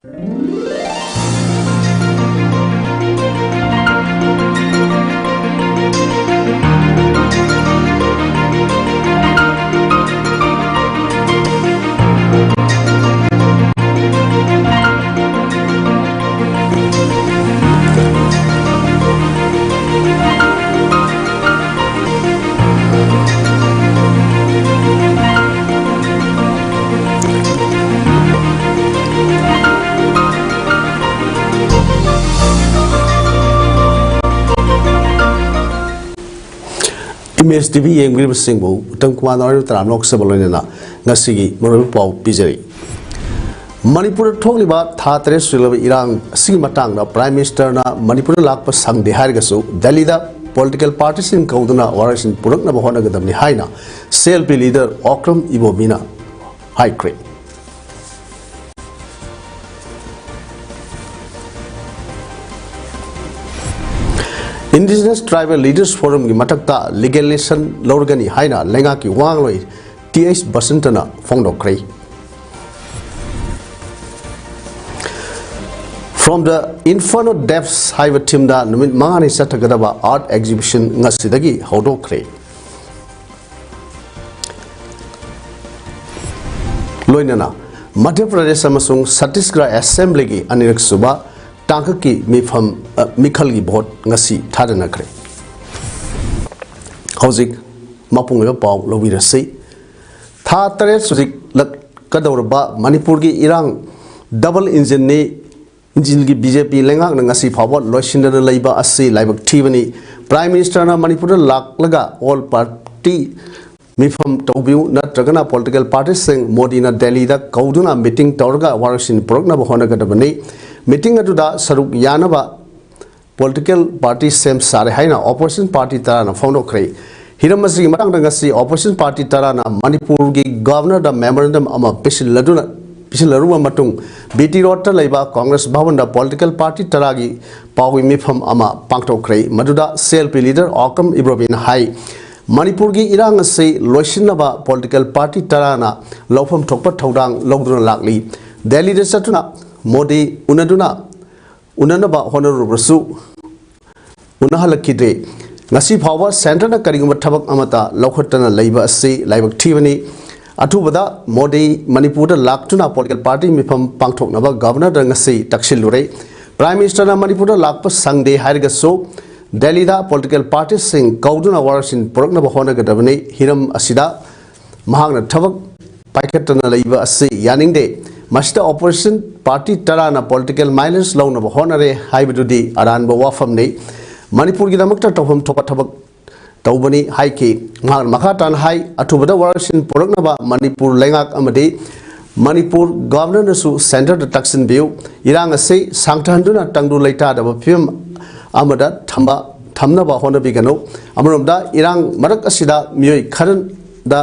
Image TV yang gri bersingbu tengkuan orang teram lok sebelumnya ngasigi merupakan pau pijari. Manipur thong liba tha tere sulab irang sing matang na Prime Minister na Manipur lak pa sang dehar gasu Delhi da political parties in kauduna warasin purak na bahona gadam ni haina CLP leader Okram Ibomina high grade. Indigenous Tribal Leaders Forum की मटकता legalization लौरगनी हाइना लेंगा की वांगलोई TH बसंतना फोंगडोक्रे. From the Inferno Depths Highway team da numit mangani satagada art exhibition ngasidagi hodokre. Loinana Madhya Pradesh amasung Chhattisgarh Assembly की अनिरक सुबह tank की मिखल की बहुत ngasi थादना करे. हौजिक मापुंग पाव लोबिरसी था तरे सुजिक लक कदौरबा मणिपुर की इरांग डबल इंजन की बीजेपी लेंगा ngasi फाव लोइसिंदर लैबा अस्सी लाइबक थीबनी प्राइम मिनिस्टर ना मणिपुर लाक लगा ऑल पार्टी मिफम तौबिउ नत्रगना पॉलिटिकल पार्टी सिंह मोदी ना दिल्ली दा कौदुना मीटिंग तौरगा वारसिन पुरकना बहोना गदबनी मीटिंग अदुदा सरुक यानबा political party सेम सारे हाइना opposition party तारा ना फोंडोक्रे हिरमसरी मतंग दंगसी opposition party तारा ना मणिपुर की गवर्नर दा मेमोरेंडम अमा पिछलरुवा मतुंग बीटी रोड लैबा कांग्रेस भवन दा political party तारा की पावी मिफम अमा पांगटोक्रे मदुदा CLP leader Okram Ibomina high Manipur की इरांग से लोइसिनबा political party तारा ना लौफम थोकपा थौदांग लौदुना लागली दिल्ली दे सतुना Modi उननबा होनरुबसु उनहलकिदे ngasi phawa center na kariguma thabak amata laukhotana leiba ase laibak thibani athubada modi manipur da laktuna political party mifam pangthoknaba governor da ngasi taksilure prime minister na manipur da lakpa sangde hairga so delhi da political party sing kauduna warasin poroknaba honagadabani hiram asida mahangna thabak paikhatana leiba ase yaningde Master opposition party tarana political minors launa honore haibududi aran ba wafam nei Manipur gi damakta tawham thopa thabak tawbani haiki makhatan hai athubada warasin porokna ba Manipur lengak amade Manipur governor nasu center the taksin view irang ase sangthanduna tangdu leita da phim amada thamna ba hona bigano amromda irang marak asida mioi kharan da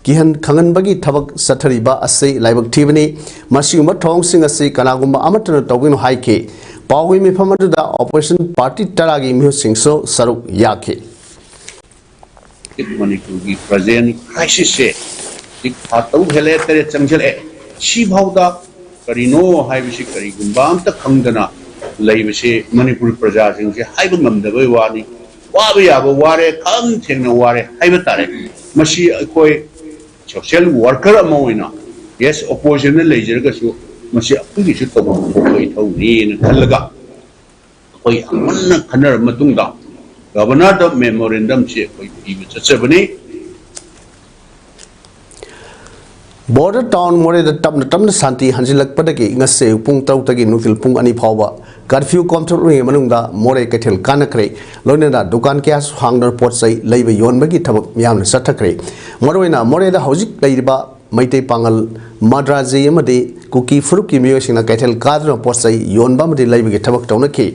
Kihan kangan bagi tabak sathariba ase laibak thibani masiuma thong sing ase kanagumba amatana tawin haike pawi mi phamadu da opposition party taragi mi singso saruk yake Manipur ki present crisis se ik atau hele tere changjel e si bhauda karino hai bisi kari gumbam ta khangdana laibase Manipur praja sing se haiba ngamdabai wani wabi aba ware kham thengna ware haiba tare masi koi social worker amoina yes opposition leader ga su masi apuni su to koi thoni na khalaga koi amanna khanar matungda governor da memorandum che koi bi chachebani border town more the tam santi hanjilak padagi ngase pung tau tagi nutil pung ani phawa curfew control ri manungda more kethel kanakre loinada dukan kya hangner pot sai leiba yonbagi thabak miyam sathakre moroina more da hojik leiba maitei pangal madraji amade kuki furuki miyosina kethel kadra pot sai yonba made leibagi thabak tawnaki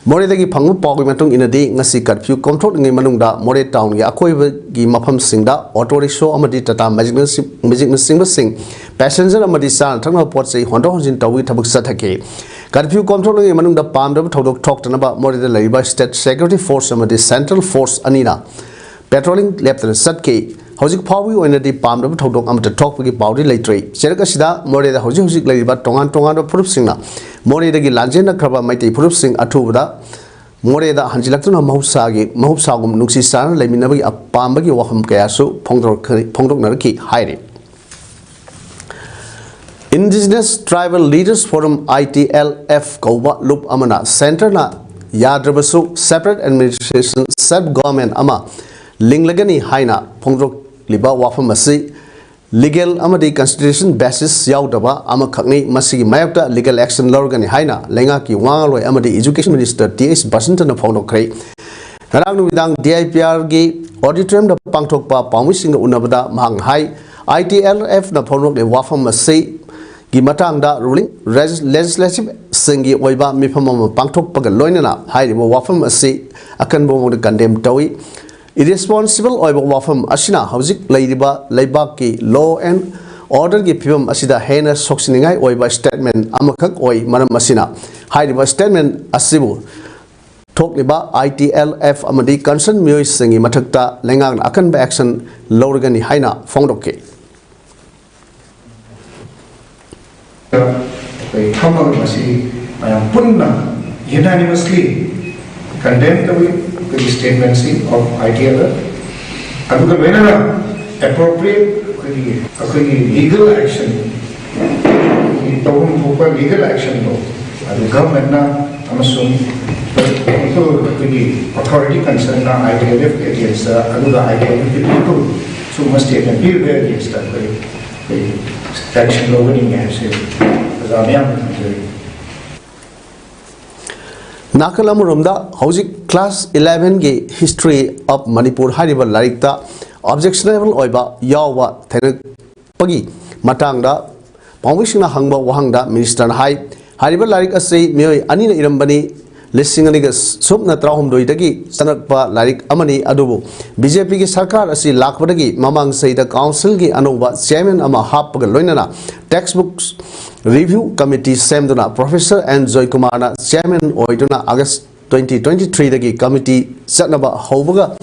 more dagi phangu pawgi matung inadi ngasi curfew control ngi manungda more town ya akoi gi mafam singda auto rickshaw amadi tata magic sing passenger amadi san thangna pot sai hondo honjin tawi thabak sathake curfew control ngi manungda pamda thodok thokna ba more da leiba state security force amadi central force anina patrolling left satke hojik phawi oinadi pamdaba thodok amata thokpagi paudi leitri cheraka sida more da hojik leiba tongan tongan phurup singna more dagi lanjena kraba maitei phurup sing athubada more da hanjilaktuna mahupsagum nungsi sana leiminabagi apambagi waham kayasu phongdok naraki haire. Indigenous Tribal Leaders Forum ITLF Kauba Loop Amana Center na Yadrabasu Separate Administration Self Government Ama Linglagani Haina Pongdok Liba Wafamasi Legal Amadi Constitution Basis Yaudaba Amakakni Masigi Mayapta Legal Action Lorgani Haina Lengaki Wangaloi Amadi Education Minister T.S. Basantana Pongdok Kray Narang Widang DIPR Gi Auditorium the Pangtokpa Pamusinga Unabada Mahang Hai ITLF na Pongdok de Wafamasi Gimatang da ruling legislative singi oiba mifamama pangthok pagal loinana hairibo wafam asi akan bomong de condemn tawi irresponsible oiba wafam asina hojik leidiba leibak ki law and order gi phibam asida hena soksiningai oiba statement amakak oi maram asina hairiba statement asibu thokliba ITLF amadi concern mioi singi mathakta lengang akan ba action lorgani haina phongdokke unanimously condemn the statements of ITLF. Appropriate legal action, legal action law. The government authority concerned ITLF against ITLF people, so must take and be aware against that action law winning Nakalamurumda Hojik Class 11 Ge History of Manipur Hariba Larikta Objectionable Oiba Yawa Tenek Pagi Matangda Pawishina Hangba Wahangda Minister Hai Hariba Larik Asay Mioy Anina Irambani Lissingaligas Subna Trahum Doidagi Sanatpa Larik Amani Adubu BJP Ki Sarkar Asi Lakwadagi Mamang Saida Council Ki Anuba Chairman Ama Hapaga Loinana Textbooks Review Committee Semduna Professor and Joy Kumarna Chairman Oiduna August 2023 Dagi Committee Satnaba Hobaga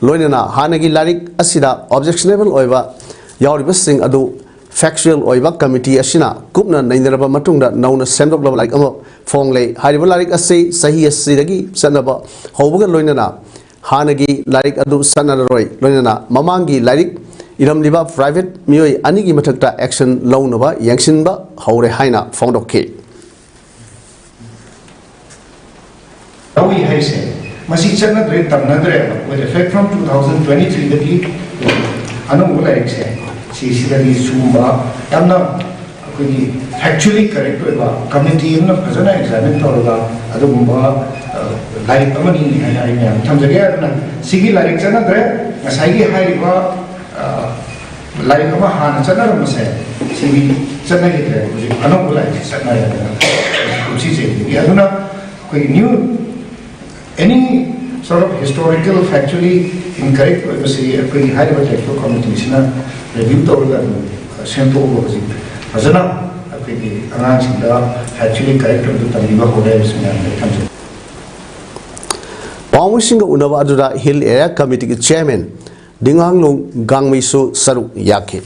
Loinana Hanagi Larik Asida Objectionable Oiva Yauriba Singh Adu Factual Oiva Committee Asina Kupna Nainaraba Matunda Nauna Sendok like Ama Fongley Hariba Larik Asi Sahi Asidagi Sanaba Hobaga Loinana Hanagi Larik Adu Sanararoy Loinana Mamangi Larik Iramliba private mioi anigi mathakta action lawnaba yangsinba haure haina phongdokke Awi haise masi chana dre tamnadre with effect from 2023 dagi anu like se si dagi sumba tamna koi factually correct ba committee na phajana examine toroga adumba like amani haina thamjage na sigi like chana dre ngasai gi hairiba like ama han chana ramse sigi chana gi dre anu like chana ya usi je aduna koi new any sort of historical factually incorrect we say koi hairiba technical committee na review toroga sample go Azana, actually correct to the Taliba Hodes and Pamusinga Unava Adura Hill Area Committee Chairman Dinganglung Gangmisu Saru Yaki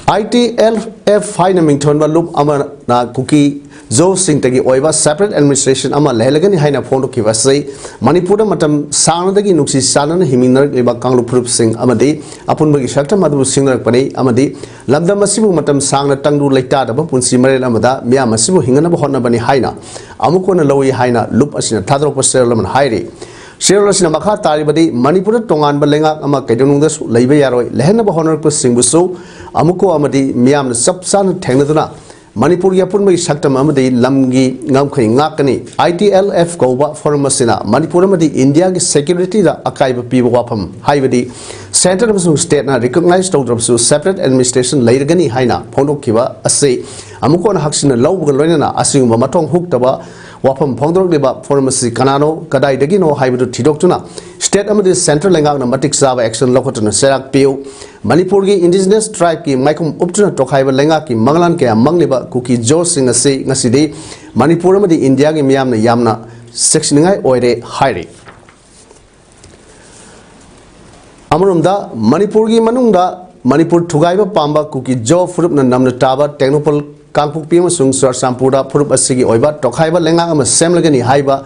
ITLF Finaming Tonba Loop Amana Kuki Zo Singtagi Oiva Separate Administration Ama Lelegani Haina Pondo Kivasai Manipura Matam Sanadagi Nuxi Sanan Himinar Eba Kanglu Prup Sing Amadi Apunbagi Shakta Madu Singer Pani Amadi Labda Masibu Matam Sang Tangu Leta Punsi Marel Amada Mia Masibu Hingana Hona Bani Haina Amukona Lowi Haina Loop Asina Tadro Paselaman Hairi Shirosina Maka Taribadi Manipura Tongan Balenga Ama Kedundas Labayaroi Lehena Honor Singbusu Amuko Amadi Miam Subsan Tangaduna Manipur Yapun Sakta Mamadi Lamgi Ngamkri Ngakani ITLF Goba Formasina Manipur Madi India security the Akaiba Piba Wapam Haivadi Center of State na recognized of separate administration Lairgani Haina Pondo Kiva Ase Amukon Haksina Low Galena Asing Mamatong Huktaba Wapam Pondor Liba Formasi Kanano Kadai Degino Haibu Tidoktuna State Amadi Central Lengang Matik Sava Action Lokotana Serak Pio Manipurgi Indigenous Tribe ki Maikum Uptuna Tokhaiba Lenga ki Manglan ke Mangliba Kuki Josing Ase Ngasidi Manipur Madi India ki Miamna Yamna Sectioningai Oire Hairi अमरुमदा Manipur की मनुंगदा मणिपुर थुगाइबा पांबा cookie जो फुरुप न नमन Taba टेक्नोपल कांगपुपी अमसुंग सरसामपुरा फुरुप असिगी ओइबा टोखाइबा लेंगा अम सेमलगनी हाइबा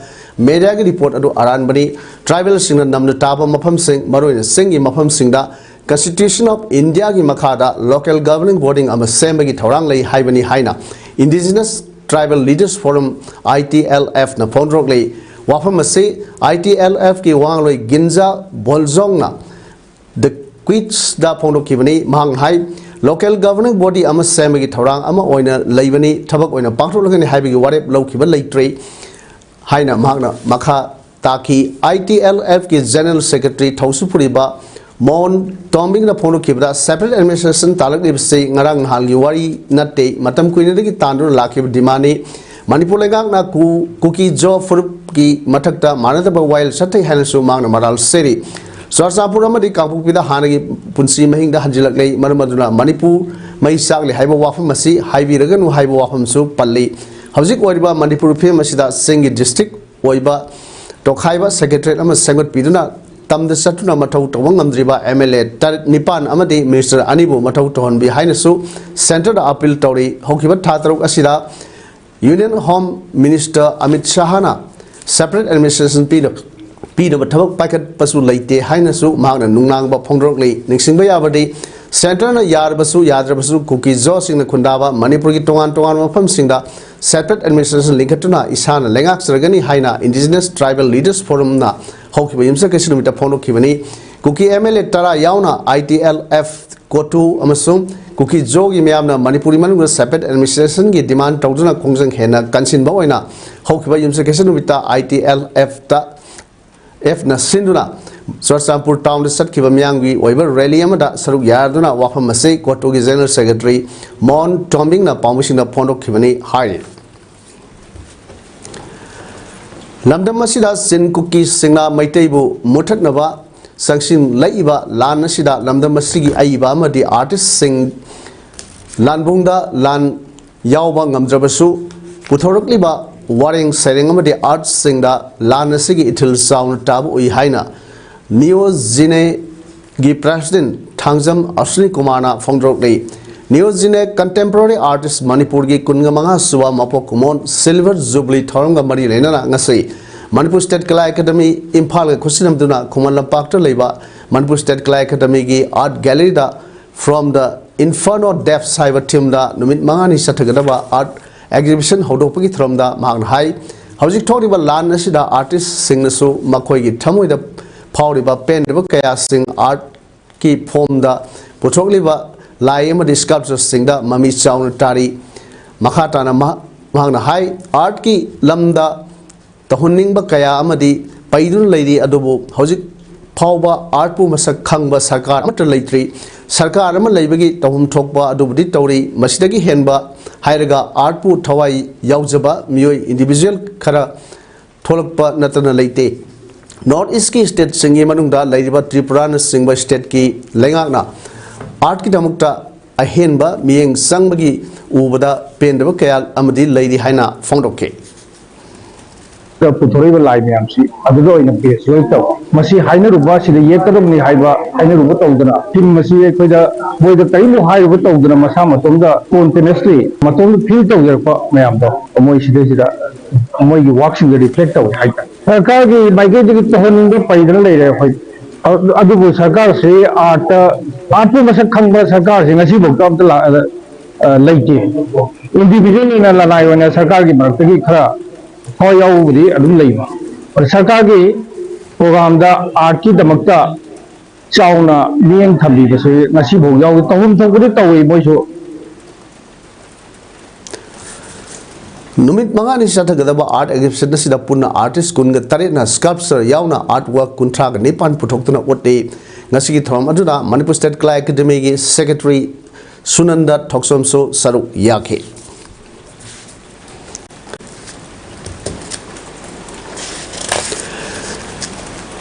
media की report अदु अरानबनी tribal सिंग नमन टाबा मफम सिंग मरोइन सिंगी मफम सिंगदा Constitution of India की मखादा local governing boarding अम सेमबगी थौरांग लई हाइबनी हाइना Indigenous Tribal Leaders Forum ITLF न फोनरोक लई वाफम असे ITLF की वांगलोई गिंजा बोलजोंग ना The Quits दा फोनरोक किबनी महंग हाई local governing body अम सेमबगी थौरांग अम ओइना लईबनी थबक ओइना पांगथोक लगनी हाइबगी वारेप लौखिबा लईत्रे हाइना महंगना मखा ताकि ITLF की General Secretary थौसुपुरिबा Mon Tombing the Pono Kibra, separate administration Talak say Narang Halgiwari Nate, Matam Queen Tandu Laki Dimani, Manipulega na Cookie Jo Furki Matakta, Manataba while Sate Hansu Magna Maral City. Sorsapurama de Kapu with the Hanagi Punsi Mahing the Hajilak, Manamaduna, Manipur, Maisakli, Haiba Wafam Masi, Haibi Regan, Haiba Wafam Su, Pali, Hauzik Waiba, Manipur Masida, Singi District, Waiba, Tokhaiba, Secretary, Ama Sangat Piduna. Tamda Satuna Matau Tawangam MLA Nipan Amadi Minister Anibu Matau Tohon behind su Center the Appeal Tori Hokiba Tataruk Asida Union Home Minister Amit Shahana Separate Administration Peter Matavak Packet Pasu Laite Hainasu Magna Nunang Pongrokli Nixing Bayabadi Center na Yarbasu Yadrabasu Cookie Zos in the Kundava Manipuri Tongan Mapam Sinda Separate Administration Linkatuna Isana Lengax Ragani Haina Indigenous Tribal Leaders Forum na Hokiba Yimsa Kishinumita Pono Kivani Cookie MLA Tara Yauna ITLF Kotu Amasum Cookie Jogi Miamna Manipuri Manu Separate Administration Gi Demand Tauduna Kongzang Hena Kansin Bawaina Hokiba Yimsa Kishinumita ITLF ta F na Sinduna Sorsampur Town the Sat Kibamyangi Weber Rally Amada Saruk Yarduna Wafam Masay Kotogi General Secretary Mon Tombing na Pamushing the Pono Kivani High Lamdam Masida Sin Cookie Singna Maitaibu Mutat Nava Sanction Laiba Lan Nasida Lamdam Masigi Aibama the artist sing Lanbunda Lan Yauba Ngamdrabasu Putorokliba Waring Serengama the arts sing the Lan Nasigi Itil Sound Tabu Haina Neo Zine Gi President Tangzam Ashni Kumana Fondrokli Neo Zine Contemporary Artist Manipurgi Kungamanga Suwa Mapo Kumon Silver Zubli Toranga Mari Lena Ngasi Manipur State Kala Academy Impala Kusinam Duna Kumala Pakta Leba Manipur State Kala Academy Gi Art Gallery da from the Inferno Depth Cyber Team da Numit Mangani Satagadaba Art Exhibition Hodopagi from the Magan High Housing Toriba Lan Nasida Artist Sing Nasu Makoigi Tamu the Powriba Pen Kaya Sing Art Ki Pom da Potokliba Laima the sculptures sing the Mami Chown Tari Makatana Mahana High Art Ki Lamda Tahuning Bakaya Amadi Paidun Lady Adobo Housing Pauba Art Pu Masak Kangba Sarkar Amateur Latri Sarkar Ama Labagi Tahum Tokba Adobdi Tori Masdagi Henba Hairaga Art Pu Tawai Yauzaba Mui individual Kara Tolakpa Natana Late North East Ki State Singi Manunda Ladiba Tripurana Singba State Ki Lengana Art Ki Damukta Ahenba Mieng Sangbagi Ubada Pendaba Kayal Amadi Lady Haina Fondoke The Putoriba Lai Miamsi, Ado in a case, Masi Haina Rubasi, the Yekadam Haiba, Haina Rubotogana, Tim Masi, with the Taino High Rubotogana, Masama, Tonga, continuously, Maton Filter, Mayambo, Moishi Desida, Moy watching the reflector of Haika. Sarkagi, by getting it to Honing the Paidal later, Abu Sarkar say, Art Masak Kamba Sarkar, in a Sibo of the lake. Individually in a Lalai when a Sarkagi Martaki Kra. How you would adum lima. Or Sarkagi program the Arki the Makta Chauna Liang Tabi, Nasibo, Yaw Tawum Taway Mojo. Numit Mangani Satagadaba art exhibition Sida Puna artist Kunga Tarina sculpture Yauna artwork Kuntrag Nipan Putokuna Ote Nasiki Thomaduna Manipur State Kala Academy Secretary Sunanda Toksomso Saruk Yake.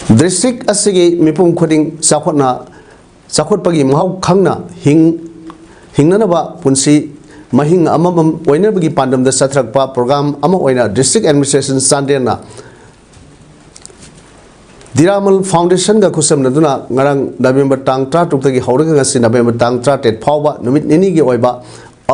District Asigi Mipum Kuding Sakotna Sakot Pagi Mahau Kangna Hingnanaba Punsi Mahing Amam Oinabagi Pandam the Satrakpa program Ama Oina District Administration Sandena Diramal Foundation ga kusam naduna ngarang November tang 3 haudaga ngasi November tang 3 phawba numit nini gi oiba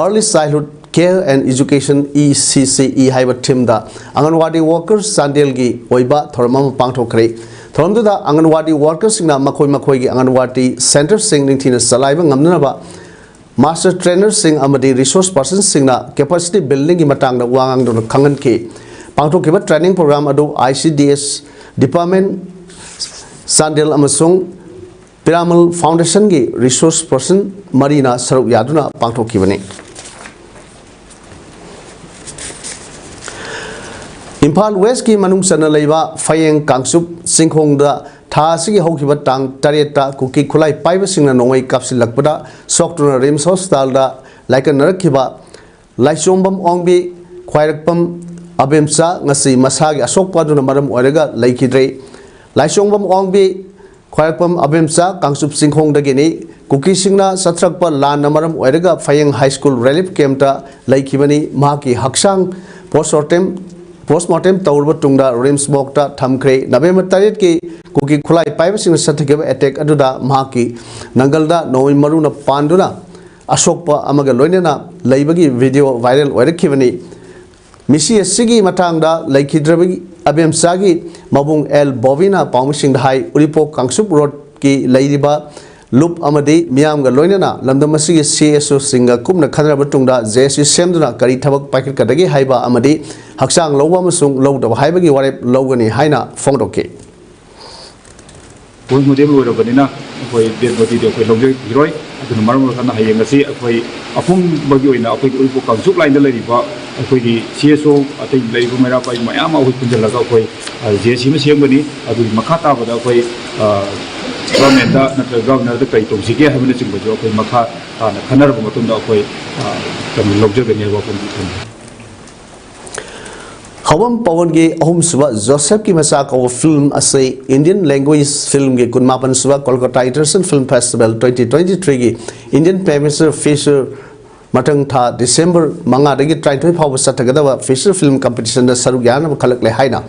Early Childhood Care and Education ECCE haiba team da Anganwadi workers Sandel gi oiba thormam pangthokre thormduda Anganwadi workers singna makhoi gi Anganwadi center sing ningthina salaiba ngamna ba Master trainer sing amadi resource person singna capacity building gi matang da wangang do khangan ke pangthokkiba training program adu ICDS department Sandel amasung Piramal Foundation gi resource person Marina Saruk Yaduna pangthokibani Impal West ki manung sana leiba Fayeng Kangsup Singkhong da tha sigi hokhiba tang tareta kuki khulai paiba singna nongai kapsil lakpada soktuna Rims Hospital da laikan narakhiba Laichombam Ongbi Khwairakpam Abemsa ngasi masagi asokpa duna maram oiraga laikidre Laichombam Ongbi Khwairakpam Abemsa Kangsup Singkhong da gini kuki singna satrakpa lan namaram oiraga Fayeng High School Relief Camp da laikibani mahaki haksang postmortem tawurba tungda Rims Bokta thamkre November 3 ki kuki khulai paiba sing sathigeba attack aduda mahaki nangalda noi maruna panduna asokpa amaga loinena leibagi video viral oirakhibani misi sigi matangda laikhidrabagi abemsagi mabung el bovina pawmsing hai uripo Kangsup road ki leiriba loop amadi miyamga loinena lamdamasigi CSO singa kumna khanra batungda JC semduna kari thabak paikit kadagi haiba amadi haksang lawwa masung lawda haibagi warep lawgani haina phongdoke Pun model loirabanina akoi dead body de akoi lawje hiroi aduna maram kana hayeng asi akoi afung bagi oina akoi uripo Kangsup line da leriba akoi gi CSO atai leibu mera pai mayam akoi punjalaga akoi JC ma sembani adu makata bada akoi government da natra governor da kai tongsi ge habina chingba jo akoi makha na khanar ba matum da akoi kam lawje gani ba pun Hawam Pawan ge ahum suba Joseph ki masa ka film asai Indian language film ge kunmapan suba Kolkata International Film Festival 2023 ge Indian premiere feature matang tha December manga dagi try to phaw satagada feature film competition da saruk yana khalak le haina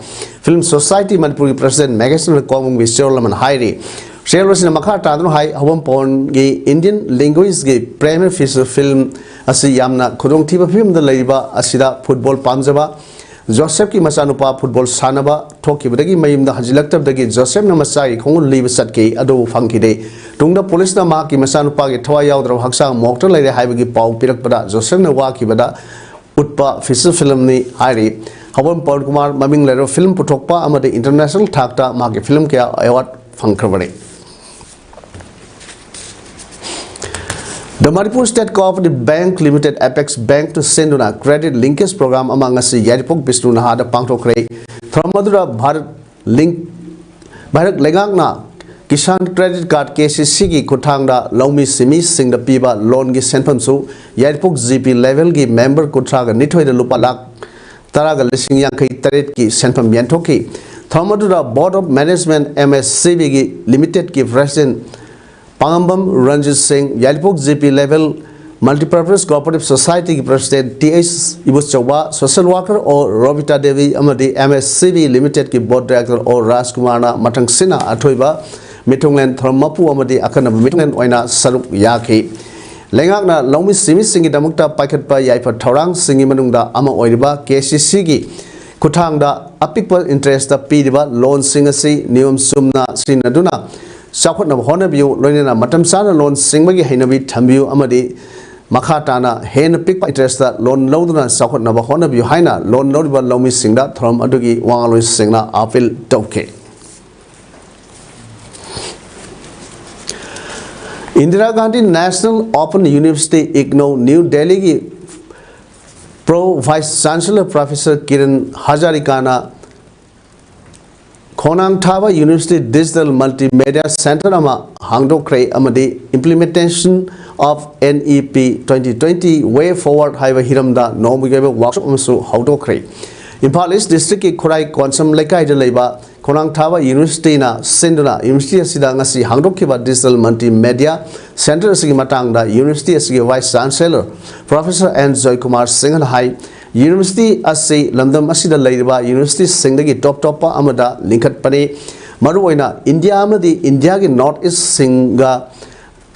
Film Society Manipur president magazine komung bi Sherlaman Hairi Sherlosina makha tadru hai Hawam Pawan ge Indian language ge premiere feature film asi yamna khudong thiba film da leiba asida football pamjaba Joseph ki masanupa football sanaba thokibadagi mayimda hajilaktabdagi Joseph na masai khongul liba satke adu phangkide tungda police na ma ki masanupa ge thwa yaudra haksang mokta leire haibagi pau pirakpada Joseph na wa kibada utpa feature film ni hairi Hawam Pawan Kumar maming lero film puthokpa amade international thakta ma ge film kya award phangkhrabare The Manipur State Cooperative Bank Limited Apex Bank to Senduna Credit Linkage Program among us Yaripok Bisnu Nahada Pangtokre Thramadura Bharat Legangna Kisan Credit Card KCC ki Kutangda Lomi Simi Sing the Piba Loan gi Senpamsu Yaripok GP level gi member Kutraga Nitoi the Lupalak Taraga Lising Yankai Tarit ki Senpam Yantoki Thramadura Board of Management MSCB gi Limited ki President Pangambam Ranjit Singh, Yaripok GP level multipurpose cooperative society ki president TH Ibus Chawba, social worker or Robita Devi Amadi MSCB limited ki board director or Rajkumar Matang Sina Athoiba Mitunglen Tharmapu Amadi Akana Mitunglen Oina Saruk Yaki Lengakna Lomi Simi Singi Damukta Paket Pa Yaipa Taurang Singi Manungda Ama Oiriba KCC ki Kutangda Apikpa interest da Pidiba loan singasi Nium Sumna Sinaduna Sakot na Honabu, Lorena Matamsana loan Singmagi Henabi Tambu Amadi Makatana Hen Pick interest that loan Loduna Sakot na Honabu Haina loan Lodiba Lomi Singda Throm Adugi Wangalu Singna Apil Doke Indira Gandhi National Open University IGNO New Delhi Pro Vice Chancellor Professor Kiran Hazarikana Khonang Thaba University Digital Multimedia Center ama Hangdokre amadi implementation of NEP 2020 way forward haiba hiramda nomugebe workshop amsu Hangdokre Impal East District ki Khurai Konsam Lekai de leiba Khonang Thaba University na Senduna University asida ngasi Hangdokhiba Digital Multimedia Center asigi matangda University asigi Vice Chancellor Professor N. Joy Kumar Singh hai University asi London asida leiba University singdagi top amada linkat pani मरुओइना India अमदी India की north east सिंगा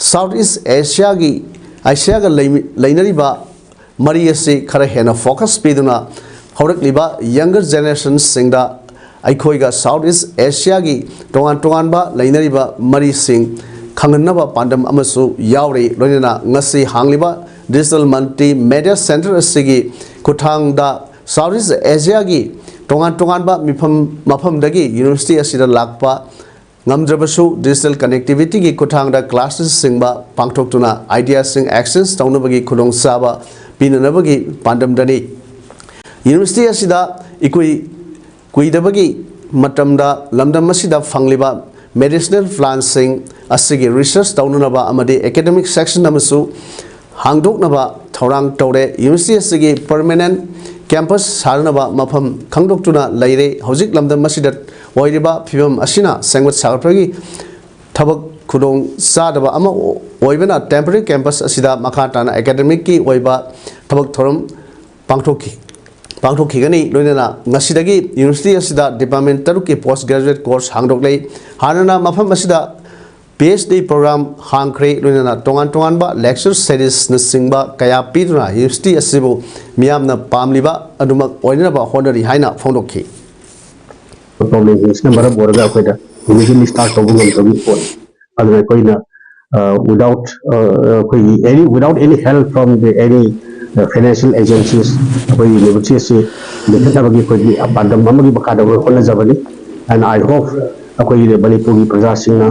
south east Asia की लेनरीबा मरी असी खरा हेना फोकस पीदुना हौरक्लिबा यंगर जनरेशन सिंगदा अखोइगा साउथ ईस्ट एशिया की तोगान तोगानबा लेनरीबा मरी सिंग खंगनबा पांडम अमसु यावरे लोइना ngasi हांगलिबा डिजिटल मल्टी मीडिया सेंटर असिगी खुथांगदा साउथ ईस्ट एशिया की तोगान तोगानबा मफमदगी यूनिवर्सिटी असिदा लाकपा ngamdrabasu digital connectivity ki kuthangda classes singba pangthoktuna idea sing access taunabagi khudong saba pinanabagi pandam dani university asida ikui kuidabagi matamda lamdam asida fangliba medicinal plants sing asigi research taununaba amadi academic section namasu hangdoknaba thorang tawre university asigi permanent campus sarnaba mafam khangdoktuna leire hojik lamdam asida ओइरिबा फिबम असिना सेंगवत सागरपगी थबक खुदों सादबा अमा ओइबना टेम्पररी कैंपस असिदा मखाटाना एकेडमिक की ओइबा थबक थोरम पांगथोखिगनी लोइना ngasiदगी यूनिवर्सिटी असिदा डिपार्टमेंट तरु की पोस्ट ग्रेजुएट कोर्स हांगदोकलै हानना मफम असिदा PhD प्रोग्राम हांगख्रे लोइना तोंगान तोंगानबा लेक्चर सीरीज नसिंगबा कया पीदुना यूनिवर्सिटी असिबु मियामना पामलिबा अदुमक ओइनबा होनरी हाइना फोंदोखि problem is number of border akoida immediately start to go phone other koina without any help from any financial agencies koi university se lekha bagi koi abandam mamagi bakada ko jabani and I hope akoi Manipur gi praja singna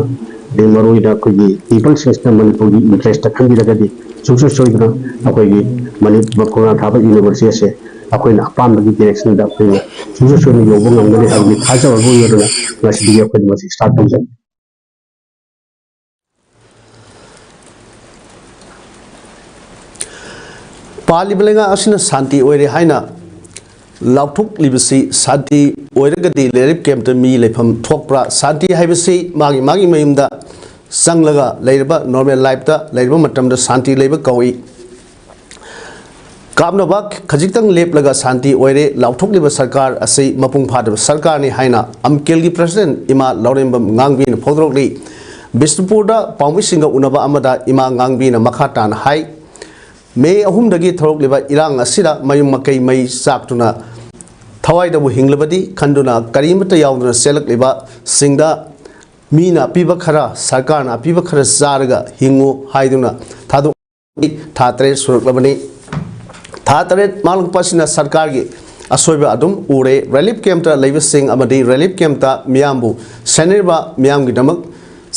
de maroi da koi people system Manipur gi interest khangi lagadi success soidna akoi Manipur ko thaba university se अखोइना अपामबगी direction दा अखोइना सुजु सुनि योबो ngangani agni khaja warbo yoruna ngasi अखोइ मसि start तौजन पालिबलेगा असिना शांति ओइरे हाइना लाउथुक लिबसी शांति ओइरगदी लेरिप केम्प मी लेफम थोकप्रा शांति हाइबसी मागी मागी मयुमदा संगलगा लेरबा नॉर्मल लाइफ दा लेरबा मतमदा शांति लेबा कौई कामनबा खजितंग लेपलगा शांति ओइरे लाउथोकलिबा सरकार असै मपुंग फादब सरकार नि हाइना अमकेल की प्रेसिडेंट इमा लौरेंबम गांगबीन फोदरोकली बिष्णुपुरदा पाउमिसिंगा उनबा अमदा इमा गांगबीन मखातान हाई मे अहुमदगी थरोकलिबा इरांग असिदा मयुम मकै मई साक्तुना थवाइदबु हिंगलबदी खंडुना करीमता यावदुना सेलकलिबा सिंगदा मीना पीबा खरा सरकारना पीबा खरा जारगा हिंगु हाइदुना थादु थात्रे सुरकलबनी थातरेत मालंग पसिना सरकार की असोइबा अदुम उरे रिलीफ कैंप ता लेबसिंग अमदी रिलीफ कैंप ता मियामबु सेनेरबा मियाम की दमक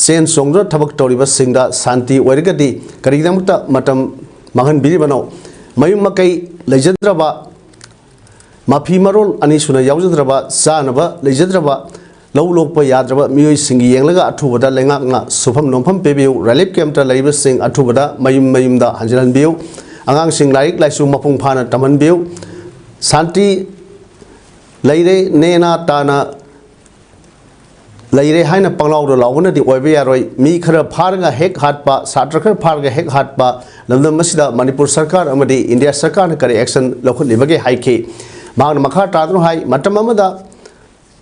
सेन सोंग्र थबक तौरिबा सिंगदा शांति ओइरगदी करिगदमता मतम महन बिरिबनो मयुम मकै लेजद्रबा माफी मरोल अनि सुना यावजद्रबा जानबा लेजद्रबा लौलोकपा याद्रबा मियोइ सिंगी येंगलगा अथुबदा लेंगांगा सुफम नोंफम पेबिउ रिलीफ कैंप ता लेबसिंग अथुबदा मयुमदा हंजलन बिउ आगांग सिंग लाइक लाइसु मपुंग फाना तमन बिउ शांति लेरे नेना ताना लेरे हाइना पंगलाउदो लावनदि ओइबे यारोय मी खरा फारगा हेक हाटपा सात्र खरा फारगा हेक हाटपा लमदम मसिदा मणिपुर सरकार अमदि इंडिया सरकार न करे एक्शन लखुलिबगे हाइखे मागन मखा तादनो हाइ मतम अमदा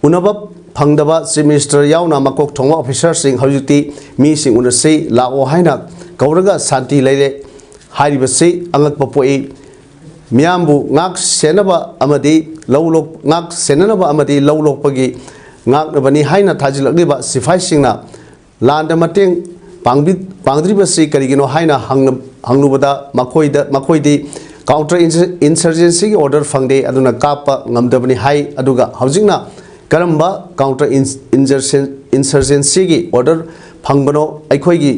उनबा फंगदबा चीफ मिनिस्टर यावना मकोक थोंगा ऑफिसर सिंग हौजुति मी सिंग उनसे लाओ हाइना कौरगा शांति लेरे हारिबसे अंगक पोई मियामबु ngak senaba amadi lawlok ngak senanaba amadi lawlokpagi ngaknabani haina thajilakliba sifai singna landa mateng pangdribasi karigino haina hangnubada makoidi counter insurgency order fangde aduna kapa ngamdabani hai aduga haujingna karamba counter insurgency gi order fangbano aikhoigi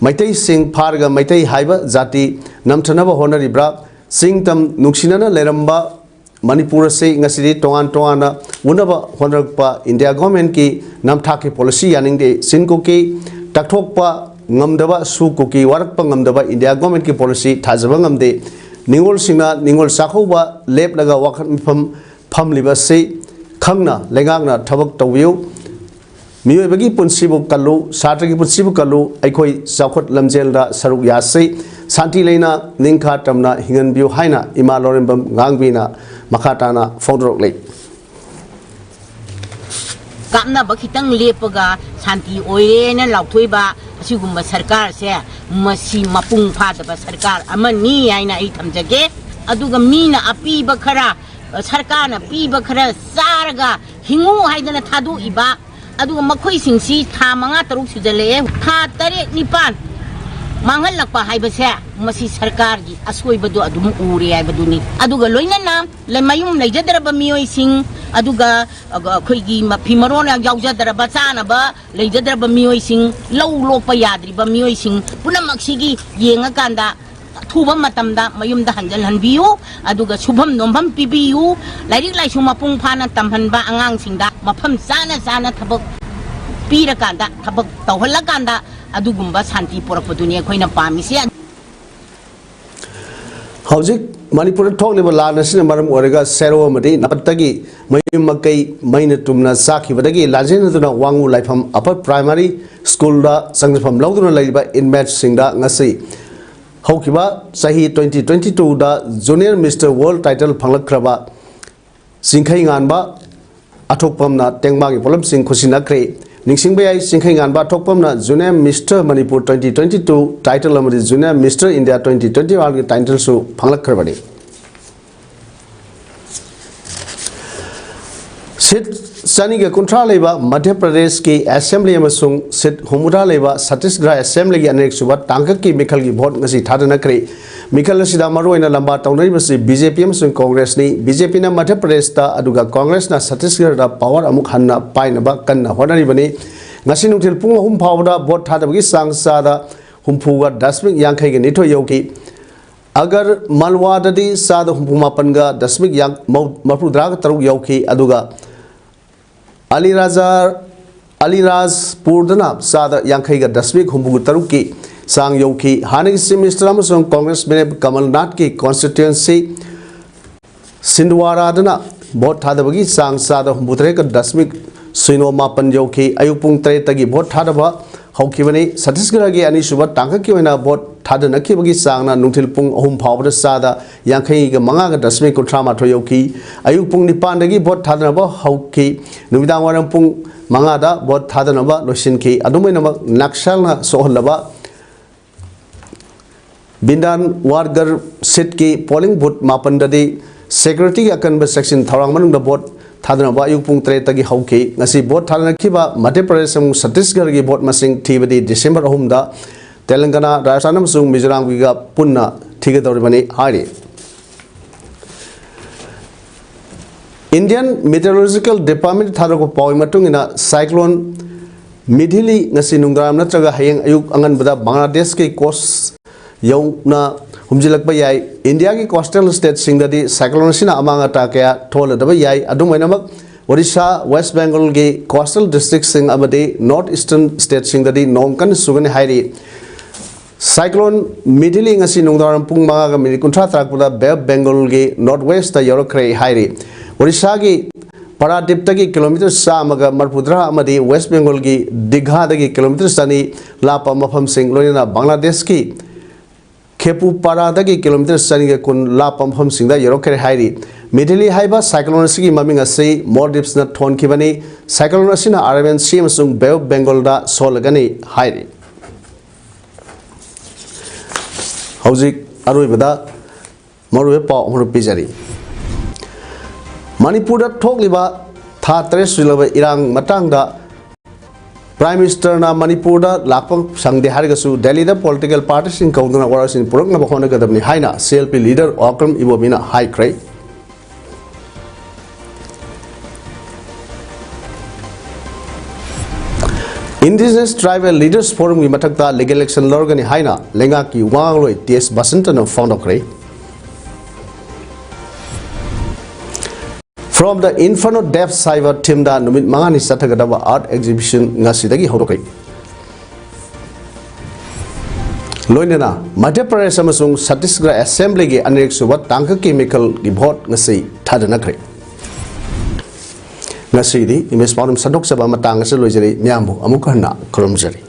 Maitai Singh Parga Maitai Haiba Zati Namtanaba Honoribra Singh Tam Nuxinana Leramba Manipur Se Ngasidi Tongan Tongana Unaba Honorpa India government ki Namtaki policy yaning de Sinkoki Takthokpa Ngamdaba Sukoki Warakpa Ngamdaba India government ki policy Tazabangam de Ningol Singna Ningol Sakoba Lep Laga Wakan Pam Liba Se Kangna Legangna Tabak Tawiu मियोबगी पुनसिबु Kallu सात्रगी पुनसिबु Kallu अखोई साखोट लमजेलदा सरुक यासै शांति लेना निंखा तमना हिंगन बिउ हाइना इमा लोरेंबम गांगबीना मखाताना फोदरोक ले कामनाब खितंग लेपगा शांति ओइरेना लाउथोइबा असिगुम्बा सरकार से मसी मपुंग फादबा सरकार अमनी आइना आई थमजगे अदुगा मीना अपीबा खरा सरकार ना पीबा खरा सारगा हिंगू हाइदना थादु इबा अदुगा मखोइ सिंसी था मंगा तरुक सुजले था तरे निपान मांगल लक्पा हाइबसे मसी सरकार की असोइबदु अदुम उरे हाइबदुनी अदुगा लोइनना लेमयुम लेजदरबा मियोइ सिंग अदुगा अखोइगी मफी मरोन याउजदरबा चानबा लेजदरबा मियोइ सिंग लौ लोकपा याद्रिबा मियोइ सिंग पुनमक्सिगी येंगा कांदा थुबा मतमदा मयुमदा हंजल हनबियु अदुगा शुभम नोमभम पिबियु लाइरिक लाइसु मपुंग फाना तमहनबा आंगांग सिंगदा मफम चाना चाना थबक पीरा कांदा थबक तौहल्ला कांदा अदुगुम्बा शांति पोरकपदुनी अखोइना पामिसे हौजिक मणिपुर थोकलिबा लान असिना मरम ओरगा सेरो अमदि नपत्तगी मयुम मकई मैन तुमना साखिबदगी लाजेनदुना वांगु लाइफम अपर प्राइमरी स्कूल दा संगफम लौदुना लैबा इनमेट सिंगदा ngasi हौकिबा सही 2022 दा जूनियर मिस्टर वर्ल्ड टाइटल फंगलख्रबा सिंखै गानबा अथोकपमना टेंगमागी पोलम सिंह खुसिनख्रे निंगसिंगबे आई सिंखै गानबा अथोकपमना जूनियर मिस्टर मणिपुर 2022 टाइटल अमदि जूनियर मिस्टर इंडिया 2021 की टाइटल सु फंगलख्रबनी सिट सनी के कुंट्रा लेबा मध्य प्रदेश की असेंबली अमसुंग सिट हुमुरा लेबा छत्तीसगढ़ असेंबली की अनेक सुबा टांगक की मिखल की वोट ngasi थादनख्रे मिखल असिदा मरोइना लंबा तौनरिबसि बीजेपी अमसुंग कांग्रेस नि बीजेपी ना मध्य प्रदेश ता अदुगा कांग्रेस ना छत्तीसगढ़ दा पावर अमुक हन्ना पाइनबा कन्ना होनारिबनि ngasi नुथिल पुंग अहुम फावदा वोट थादबगी सांगसादा हुमफुगा दशमिक यांखै के निथो यौकी अगर मलवाददी सादा हुमफुमापनगा दशमिक यांग मफुद्राग तरुक यौकी अदुगा अलीराजपुरदना सादा यांखैगा दशमिक हुमफुगु तरुक की सांग यौकी हानेगी चीफ मिनिस्टर अमसुंग कांग्रेस में कमलनाथ की कॉन्स्टिट्यूएंसी सिंधवारादना वोट थादबगी सांग सादा हुमफुद्रेगा दशमिक सिनो मापन यौकी अयुपुंग तरेतगी वोट थादबा हौखिबनी छत्तीसगढ़ की अनिसुबा टांगक की ओइना वोट थादनखिबगी सांगना नुथिल पुंग अहुम फावदा सादा यांखैगा मंगागा दशमिक कुंट्रा माथो यौकी अयुक पुंग निपानदगी वोट थादनबा हौखि नुमिदांग वारम पुंग मंगादा वोट थादनबा लोसिनखि अदुमैनमक नक्सलना सोहलबा बिंदान वारगर सीट की पोलिंग बूथ मापनददी सिक्योरिटी की अकनब सेक्शन थौरांग मनुंगदा वोट थादनबा अयुक पुंग 3 तगी हौखि ngasi वोट थादनखिबा मध्य प्रदेश अमु छत्तीसगढ़ की वोट मसिंग थीबदी डिसेंबर 3 दा तेलंगाना राजस्थान अमसुंग मिजोराम गिगा पुन्ना थिगदौरिबनी हारि Indian meteorological department थादको पावई मतुंगिना cyclone Mithili ngasi नुंगराम नत्रगा हयेंग अयुक अंगनबदा बांग्लादेश के कोस्ट यौना हुमजिलकबा याय इंडिया की कोस्टल स्टेट सिंगददी साइक्लोन सिना अमांग अटा कया थोलदबा याय अदुमैनमक ओडिशा वेस्ट बंगाल की कोस्टल डिस्ट्रिक्ट सिंग अमदे नॉर्थ ईस्टर्न स्टेट सिंगददी नोंकन सुगने हाइरी साइक्लोन मिथिली ngasi नुंगराम पुंग मागा मिनिट कुंट्रा तराकबदा बे बंगाल की नॉर्थ वेस्ट ता यौरख्रे हाइरी ओडिशा की पारादीप तगी किलोमीटर सामगा मरपुद्रा अमदे वेस्ट बंगाल की दिघा दगी किलोमीटर सनी लापा मफम सिंग लोइना बांग्लादेश की खेपू पारादगी किलोमीटर सनी के कुन लापा मफम सिंग दा यौरख्रे हाइरी मिथिली हाइबा साइक्लोन सिगी ममिंग असि मॉलदीव्स न थोनखिबनी साइक्लोन असिना अरेबियन सी अमसुंग बे ऑफ बंगाल दा सोलगनी हाइरी हौजिक अरोइबदा मरुवे पाव मरु पिजरी मणिपुर थोकलिबा था 3 सुलबा इरांग मतंगदा प्राइम मिनिस्टर ना मणिपुर लापम संगदे हारगसु दिल्ली दा पॉलिटिकल पार्टी सिंग कौदना वरासिन पुरकना बखोनगदबनी हाइना सीएलपी लीडर ऑक्रम इबोमिना हाइक्रे इंडिजिनस ट्राइबल लीडर्स फोरम की मथक्ता लीगल एक्शन लौरगनी हाइना लेंगा की वांगलोय टीएस बसंतन फाउंडोक्रे from the inferno deaf cyber team दा नुमित मंगानी सथगदबा आर्ट एग्जिबिशन ngasi हौरखै लोइनना मध्य प्रदेश अमसुंग छत्तीसगढ़ असेंबली की अनेक सुबा टांग केमिकल की वोट ngasi थादनख्रे ngasi di इमेज पाउम सदोक सबा मतंग से लोइजरी म्यामबु अमुक हन्ना खरमजरी।